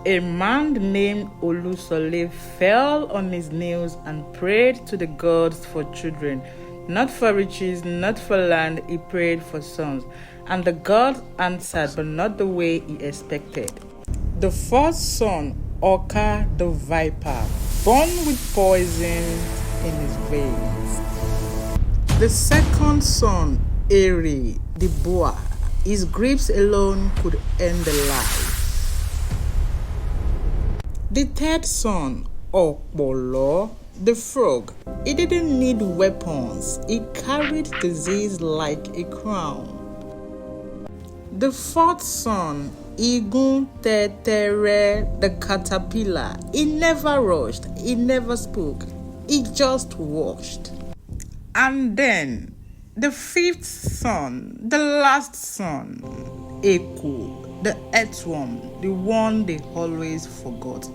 A man named Olusole fell on his knees and prayed to the gods for children, not for riches, not for land. He prayed for sons. And the gods answered, but not the way he expected. The first son, Oka the viper, born with poison in his veins. The second son, Eri the boar, his grips alone could end the life. The third son, Okpolo, the frog, he didn't need weapons. He carried disease like a crown. The fourth son, Igun Tetere, the caterpillar, he never rushed, he never spoke, he just watched. And then, the fifth son, the last son, Echo, the earthworm, the one they always forgot.